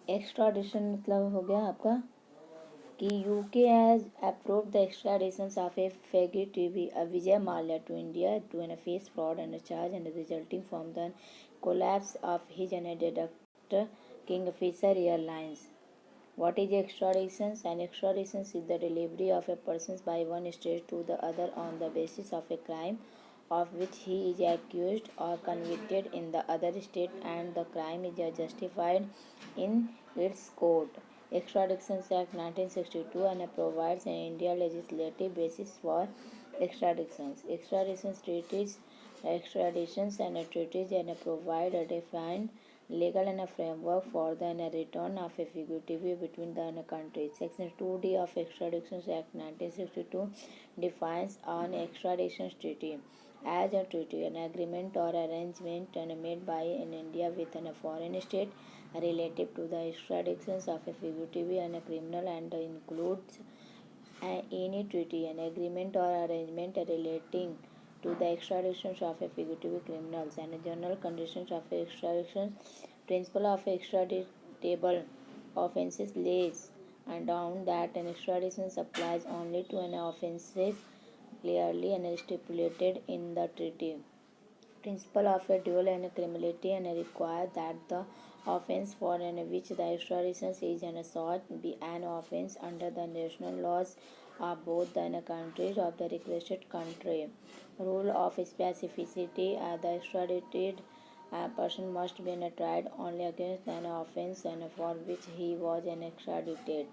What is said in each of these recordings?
Extradition मतलब हो गया आपका कि UK has approved the extradition of A fugitive Vijay Mallya to India to face fraud and charge and resulting from the collapse of his deductor Kingfisher Airlines. What is extradition? An extradition is the delivery of a person by one state to the other on the basis of a crime of which he is accused or convicted in the other state and the crime is justified in its court. Extradition Act 1962 and provides an India legislative basis for extraditions. Extraditions and treaties and provide a defined legal and a framework for the return of a fugitive between the countries. Section 2D of Extradition Act 1962 defines an extradition treaty as a treaty, an agreement or arrangement made by an India with a foreign state relative to the extraditions of a fugitive and a criminal and includes any treaty, an agreement or arrangement relating to the extradition of a fugitive criminals and general conditions of extradition. Principle of extraditable offences lays down that an extradition applies only to an offences clearly and stipulated in the treaty. Principle of a dual and criminality and require that the offence for which the extradition is sought be an offence under the national laws of both the countries of the requested country. Rule of specificity: the extradited person must be tried only against an offence and for which he was extradited.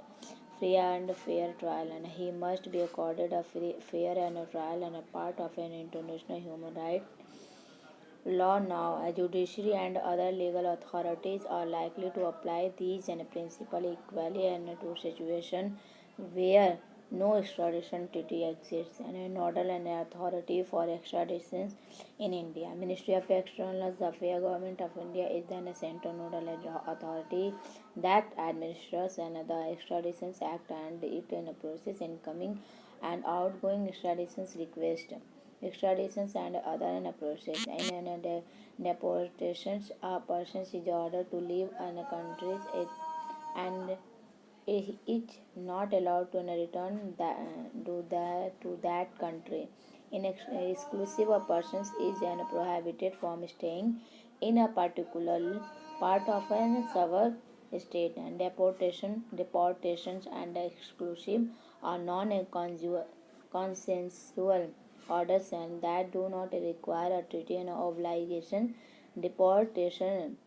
Free and fair trial, and he must be accorded a fair and a trial and a part of an international human right law. Now, a judiciary and other legal authorities are likely to apply these and principle equally and to situations where no extradition treaty exists, and a nodal and authority for extradition in India. Ministry of External Affairs, Government of India is the central nodal authority that administers the Extradition Act and it in a process incoming and outgoing extradition request. Extraditions and other process. In deportations, a person is ordered to leave a country and is not allowed to return to that country. In exclusive, a person is prohibited from staying in a particular part of an several state. And deportations and exclusive are non-consensual orders and that do not require a treaty and obligation. Deportation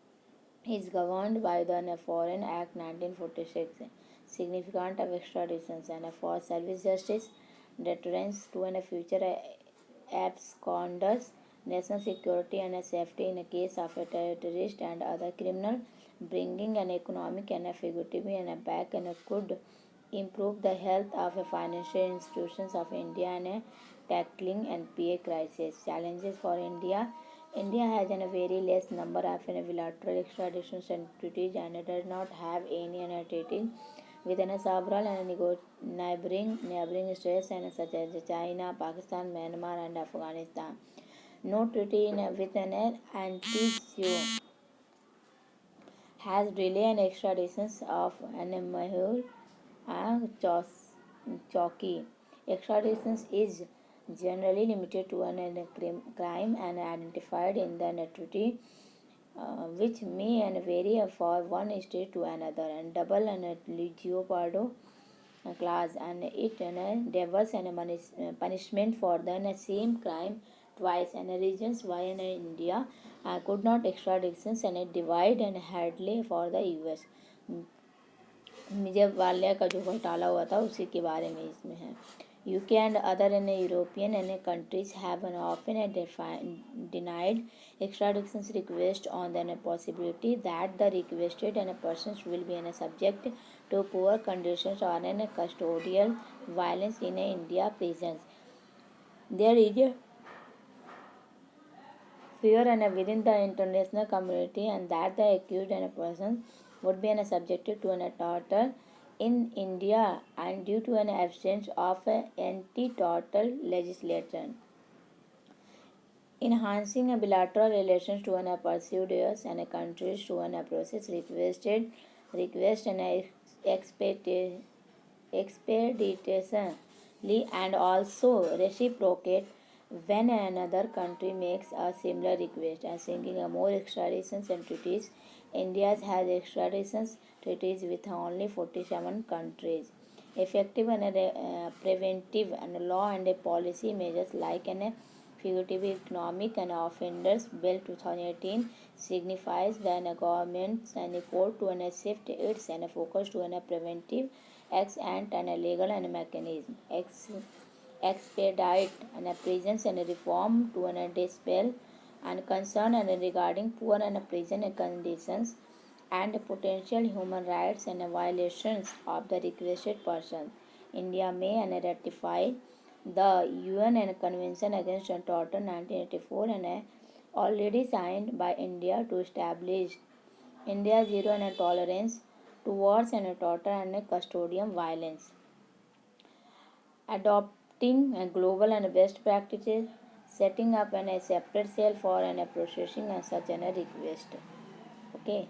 is governed by the Foreign Act 1946. Significant of extraditions and for service justice, deterrence to future absconders, national security and safety in a case of a terrorist and other criminal, bringing an economic and a fugitive and a back and could improve the health of a financial institutions of India and tackling NPA crisis. Challenges for India. India has a very less number of bilateral extradition treaties and does not have any treaty within several neighboring states and such as China, Pakistan, Myanmar, and Afghanistan. No treaty with an anti has delayed extraditions of an Mehul and Chowki. Extradition is generally limited to a crime and identified in the treaty, which may vary for one state to another, and double and legio pardo clause, and it diverse and punishment for the same crime twice, and reasons why India could not extraditions and divide and hardly for the US. जब वाल्या का जो घोटाला हुआ था उसी के बारे में इसमें है. UK and other European countries have often denied extradition request on the possibility that the requested persons will be subject to poor conditions or custodial violence in India prisons. There is a fear within the international community and that the accused person would be subjected to torture in India and due to an absence of anti-torture legislation. Enhancing bilateral relations to procedures and countries to process requested request and expeditiously and also reciprocate when another country makes a similar request. And thinking of more extradition treaties, India has extradition treaties with only 47 countries. Effective and preventive and law and policy measures like an fugitive economic and offenders bill 2018 signifies the government's effort to shift its and focus to a preventive acts and a legal and mechanism expedite and prisons and reform to an dispel and concern and regarding poor and prison conditions and potential human rights and violations of the requested person. India may and ratify the UN and Convention Against Torture 1984 and already signed by India to establish India's zero and tolerance towards and torture and custodial violence, adopting a global and best practices, setting up a separate cell for and processing and such a request. Okay.